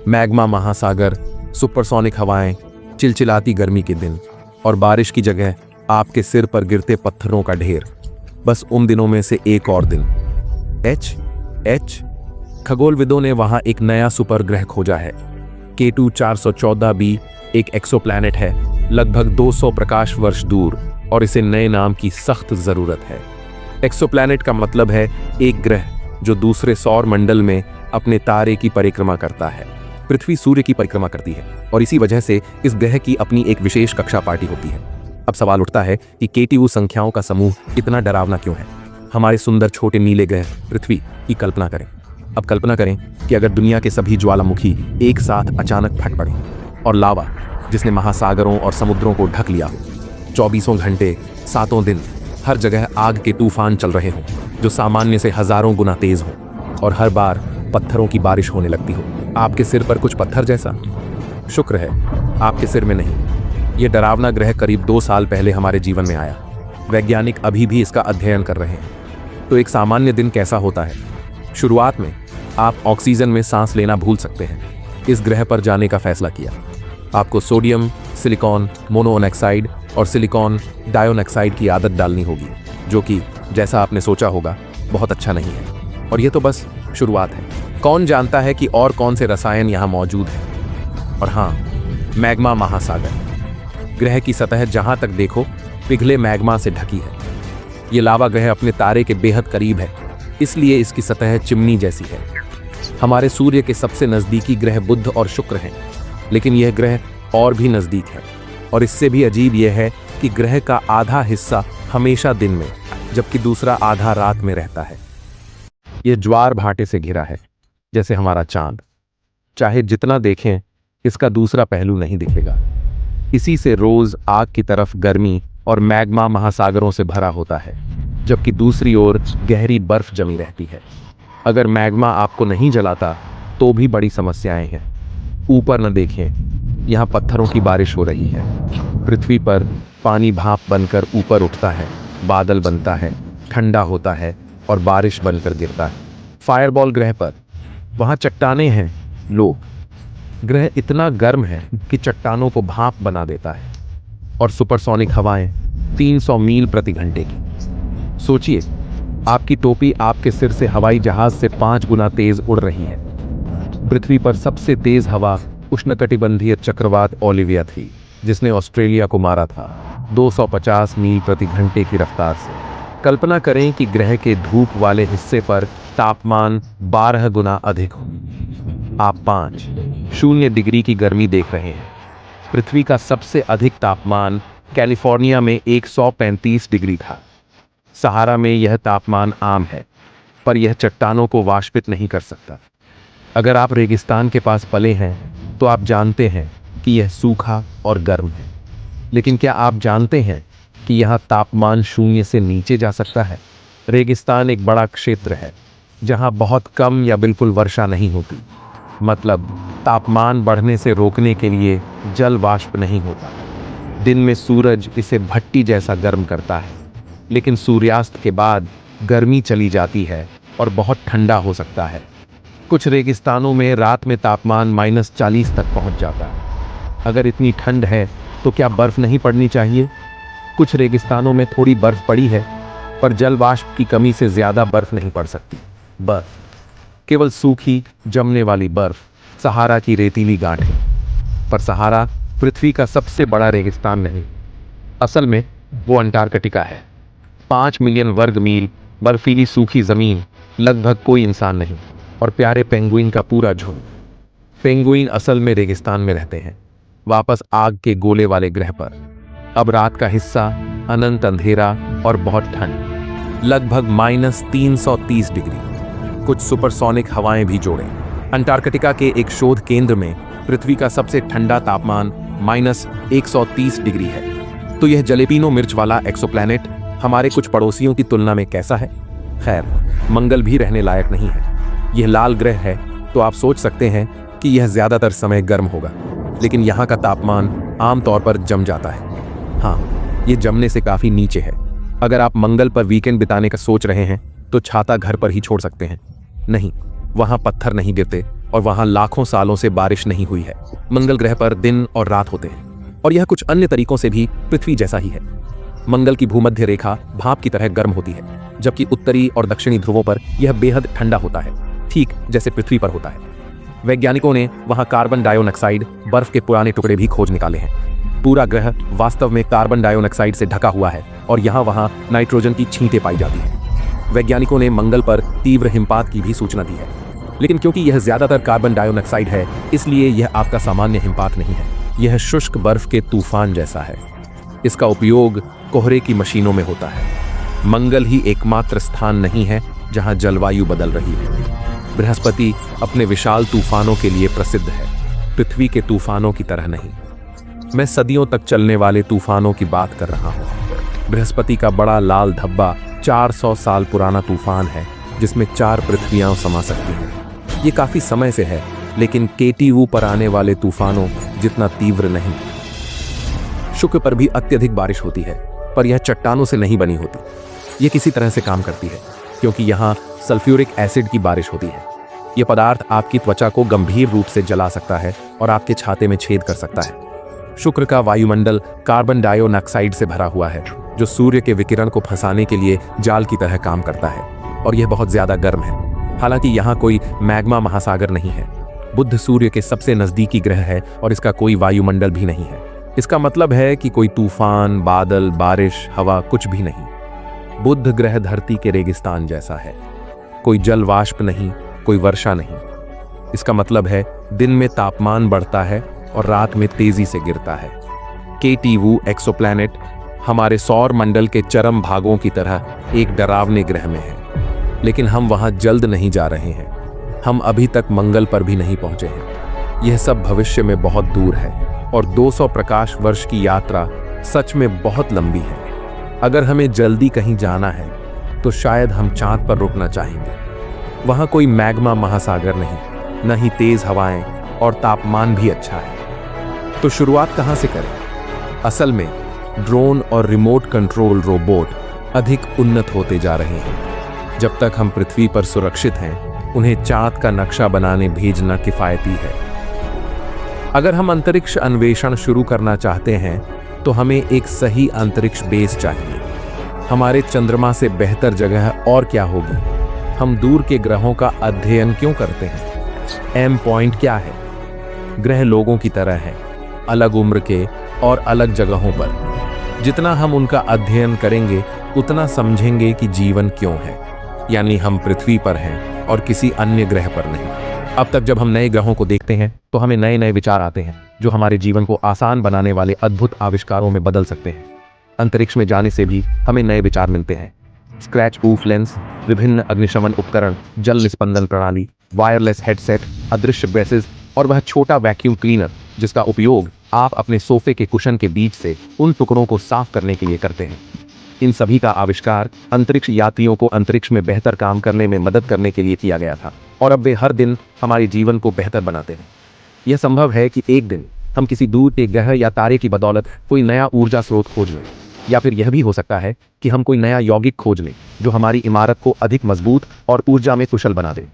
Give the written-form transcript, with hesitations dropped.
Magma महासागर, supersonic हवाएं, चिलचिलाती गर्मी के दिन और बारिश की जगह आपके सिर पर गिरते पत्थरों का ढेर। बस उन दिनों में से एक और दिन। एच खगोलविदों ने वहां एक नया सुपर ग्रह खोजा है। K2 414b एक एक्सोप्लैनेट है, लगभग 200 प्रकाश वर्ष दूर, और इसे नए नाम की सख्त जरूरत है। एक्सोप्लैनेट का मतलब है एक ग्रह जो दूसरे सौर मंडल में अपने तारे की परिक्रमा करता है। पृथ्वी सूर्य की परिक्रमा करती है और इसी वजह से इस ग्रह की अपनी एक विशेष कक्षा पार्टी होती है। अब सवाल उठता है कि K2 संख्याओं का समूह इतना डरावना क्यों है। हमारे सुंदर छोटे नीले ग्रह पृथ्वी की कल्पना करें। अब कल्पना करें कि अगर दुनिया के सभी ज्वालामुखी एक साथ अचानक फट पड़े और लावा, जिसने महासागरों और समुद्रों को ढक लिया हो, 24 घंटे 7 दिन हर जगह आग के तूफान चल रहे हों जो सामान्य से हजारों गुना तेज हो, और हर बार पत्थरों की बारिश होने लगती हो। आपके सिर पर कुछ पत्थर जैसा? शुक्र है आपके सिर में नहीं। यह डरावना ग्रह करीब 2 साल पहले हमारे जीवन में आया। वैज्ञानिक अभी भी इसका अध्ययन कर रहे हैं। तो एक सामान्य दिन कैसा होता है? शुरुआत में आप ऑक्सीजन में सांस लेना भूल सकते हैं। इस ग्रह पर जाने का फैसला किया। आपको सोडियम, सिलिकॉन मोनोऑक्साइड और सिलिकॉन डाइऑक्साइड की आदत डालनी होगी, जो कि जैसा आपने सोचा होगा बहुत अच्छा नहीं है। और यह तो बस शुरुआत है। कौन जानता है कि और कौन से रसायन यहाँ मौजूद हैं। और हाँ, मैग्मा महासागर। ग्रह की सतह जहाँ तक देखो पिघले मैग्मा से ढकी है। ये लावा ग्रह अपने तारे के बेहद करीब है, इसलिए इसकी सतह चिमनी जैसी है। हमारे सूर्य के सबसे नज़दीकी ग्रह बुध और शुक्र हैं, लेकिन यह ग्रह और भी नज़दीक है। और इससे भी अजीब यह है कि ग्रह का आधा हिस्सा हमेशा दिन में, जबकि दूसरा आधा रात में रहता है। यह ज्वार भाटे से घिरा है, जैसे हमारा चांद। चाहे जितना देखें, इसका दूसरा पहलू नहीं दिखेगा। इसी से रोज आग की तरफ गर्मी और मैग्मा महासागरों से भरा होता है, जबकि दूसरी ओर गहरी बर्फ जमी रहती है। अगर मैग्मा आपको नहीं जलाता तो भी बड़ी समस्याएं हैं। ऊपर न देखें, यहाँ पत्थरों की बारिश हो रही है। पृथ्वी पर पानी भाप बनकर ऊपर उठता है, बादल बनता है, ठंडा होता है और बारिश बनकर गिरता है। फायरबॉल ग्रह पर वहाँ चट्टानें हैं। ग्रह इतना गर्म है कि चट्टानों को भाप बना देता है। और सुपरसोनिक हवाएं 300 मील प्रति घंटे की। सोचिए, आपकी टोपी आपके सिर से हवाई जहाज से 5 गुना तेज उड़ रही है। पृथ्वी पर सबसे तेज हवा उष्णकटिबंधीय चक्रवात ओलिविया थी, जिसने ऑस्ट्रेलिया को मारा था 250 मील प्रति घंटे की रफ्तार से। कल्पना करें कि ग्रह के धूप वाले हिस्से पर तापमान 12 गुना अधिक हो। आप 5.0 डिग्री की गर्मी देख रहे हैं। पृथ्वी का सबसे अधिक तापमान कैलिफोर्निया में 135 डिग्री था। सहारा में यह तापमान आम है, पर यह चट्टानों को वाष्पित नहीं कर सकता। अगर आप रेगिस्तान के पास पले हैं तो आप जानते हैं कि यह सूखा और गर्म है। लेकिन क्या आप जानते हैं कि यहाँ तापमान 0 से नीचे जा सकता है? रेगिस्तान एक बड़ा क्षेत्र है जहाँ बहुत कम या बिल्कुल वर्षा नहीं होती। मतलब तापमान बढ़ने से रोकने के लिए जल वाष्प नहीं होता। दिन में सूरज इसे भट्टी जैसा गर्म करता है, लेकिन सूर्यास्त के बाद गर्मी चली जाती है और बहुत ठंडा हो सकता है। कुछ रेगिस्तानों में रात में तापमान -40 तक पहुंच जाता है। अगर इतनी ठंड है तो क्या बर्फ नहीं पड़नी चाहिए? कुछ रेगिस्तानों में थोड़ी बर्फ पड़ी है, पर जल वाष्प की कमी से ज्यादा बर्फ नहीं पड़ सकती। बर्फ, केवल सूखी जमने वाली बर्फ, सहारा की रेतीली गांठें। पर सहारा पृथ्वी का सबसे बड़ा रेगिस्तान नहीं, असल में वो अंटार्कटिका है। 5 मिलियन वर्ग मील बर्फीली सूखी जमीन, लगभग कोई इंसान नहीं, और प्यारे पेंगुइन का पूरा झुंड। पेंगुइन असल में रेगिस्तान में रहते हैं, वापस आग के गोले वाले ग्रह पर। अब रात का हिस्सा अनंत अंधेरा और बहुत ठंड, लगभग -330 डिग्री। कुछ सुपरसोनिक हवाएं भी जोड़ें। अंटार्कटिका के एक शोध केंद्र में पृथ्वी का सबसे ठंडा तापमान -130 डिग्री है। तो यह जलेपिनो मिर्च वाला एक्सोप्लैनेट हमारे कुछ पड़ोसियों की तुलना में कैसा है? खैर, मंगल भी रहने लायक नहीं है। यह लाल ग्रह है, तो आप सोच सकते हैं कि यह ज्यादातर समय गर्म होगा, लेकिन यहाँ का तापमान आमतौर पर जम जाता है। हाँ, ये जमने से काफी नीचे है। अगर आप मंगल पर वीकेंड बिताने का सोच रहे हैं तो छाता घर पर ही छोड़ सकते हैं। नहीं, वहां पत्थर नहीं गिरते और वहां लाखों सालों से बारिश नहीं हुई है। मंगल ग्रह पर दिन और रात होते हैं और यह कुछ अन्य तरीकों से भी पृथ्वी जैसा ही है। मंगल की भूमध्य रेखा भाप की तरह गर्म होती है, जबकि उत्तरी और दक्षिणी ध्रुवों पर यह बेहद ठंडा होता है, ठीक जैसे पृथ्वी पर होता है। वैज्ञानिकों ने वहां कार्बन डाइऑक्साइड बर्फ के पुराने टुकड़े भी खोज निकाले हैं। पूरा ग्रह वास्तव में कार्बन डाइऑक्साइड से ढका हुआ है और यहाँ वहां नाइट्रोजन की छींटें पाई जाती हैं। वैज्ञानिकों ने मंगल पर तीव्र हिमपात की भी सूचना दी है, लेकिन क्योंकि यह ज्यादातर कार्बन डाइऑक्साइड है, इसलिए यह आपका सामान्य हिमपात नहीं है। यह शुष्क बर्फ के तूफान जैसा है। इसका उपयोग कोहरे की मशीनों में होता है। मंगल ही एकमात्र स्थान नहीं है जहां जलवायु बदल रही है। बृहस्पति अपने विशाल तूफानों के लिए प्रसिद्ध है, पृथ्वी के तूफानों की तरह नहीं। मैं सदियों तक चलने वाले तूफानों की बात कर रहा हूँ। बृहस्पति का बड़ा लाल धब्बा 400 साल पुराना तूफान है, जिसमें 4 पृथ्वियां समा सकती हैं। ये काफी समय से है, लेकिन केटीयू पर आने वाले तूफानों जितना तीव्र नहीं। शुक्र पर भी अत्यधिक बारिश होती है, पर यह चट्टानों से नहीं बनी होती। यह किसी तरह से काम करती है, क्योंकि यहाँ सल्फ्यूरिक एसिड की बारिश होती है। यह पदार्थ आपकी त्वचा को गंभीर रूप से जला सकता है और आपके छाते में छेद कर सकता है। शुक्र का वायुमंडल कार्बन डाइऑक्साइड से भरा हुआ है, जो सूर्य के विकिरण को फंसाने के लिए जाल की तरह काम करता है, और यह बहुत ज्यादा गर्म है। हालांकि यहाँ कोई मैग्मा महासागर नहीं है। बुध सूर्य के सबसे नजदीकी ग्रह है और इसका कोई वायुमंडल भी नहीं है। इसका मतलब है कि कोई तूफान, बादल, बारिश, हवा कुछ भी नहीं। बुध ग्रह धरती के रेगिस्तान जैसा है। कोई जल वाष्प नहीं, कोई वर्षा नहीं। इसका मतलब है दिन में तापमान बढ़ता है और रात में तेजी से गिरता है। केटीयू एक्सोप्लैनेट हमारे सौर मंडल के चरम भागों की तरह एक डरावने ग्रह में है, लेकिन हम वहां जल्द नहीं जा रहे हैं। हम अभी तक मंगल पर भी नहीं पहुंचे हैं। यह सब भविष्य में बहुत दूर है और 200 प्रकाश वर्ष की यात्रा सच में बहुत लंबी है। अगर हमें जल्दी कहीं जाना है तो शायद हम चांद पर रुकना चाहेंगे। वहां कोई मैग्मा महासागर नहीं, न ही तेज हवाएं, और तापमान भी अच्छा है। तो शुरुआत कहां से करें? असल में ड्रोन और रिमोट कंट्रोल रोबोट अधिक उन्नत होते जा रहे हैं। जब तक हम पृथ्वी पर सुरक्षित हैं, उन्हें चांद का नक्शा बनाने भेजना किफायती है। अगर हम अंतरिक्ष अन्वेषण शुरू करना चाहते हैं तो हमें एक सही अंतरिक्ष बेस चाहिए। हमारे चंद्रमा से बेहतर जगह और क्या होगी? हम दूर के ग्रहों का अध्ययन क्यों करते हैं? एम पॉइंट क्या है? ग्रह लोगों की तरह हैं, अलग उम्र के और अलग जगहों पर। जितना हम उनका अध्ययन करेंगे, उतना समझेंगे कि जीवन क्यों है, यानी हम पृथ्वी पर हैं और किसी अन्य ग्रह पर नहीं। अब तक जब हम नए ग्रहों को देखते हैं तो हमें नए नए विचार आते हैं, जो हमारे जीवन को आसान बनाने वाले अद्भुत आविष्कारों में बदल सकते हैं। अंतरिक्ष में जाने से भी हमें नए विचार मिलते हैं। स्क्रैच प्रूफ लेंस, विभिन्न अग्निशमन उपकरण, जल निस्पंदन प्रणाली, वायरलेस हेडसेट, अदृश्य ब्रेसेस और वह छोटा वैक्यूम क्लीनर जिसका उपयोग आप अपने सोफे के कुशन के बीच से उन टुकड़ों को साफ करने के लिए करते हैं। इन सभी का आविष्कार अंतरिक्ष यात्रियों को अंतरिक्ष में बेहतर काम करने में मदद करने के लिए किया गया था, और अब वे हर दिन हमारे जीवन को बेहतर बनाते हैं। यह संभव है कि एक दिन हम किसी दूर के ग्रह या तारे की बदौलत कोई नया ऊर्जा स्रोत खोज लें, या फिर यह भी हो सकता है कि हम कोई नया यौगिक खोज लें जो हमारी इमारत को अधिक मजबूत और ऊर्जा में कुशल बना दे।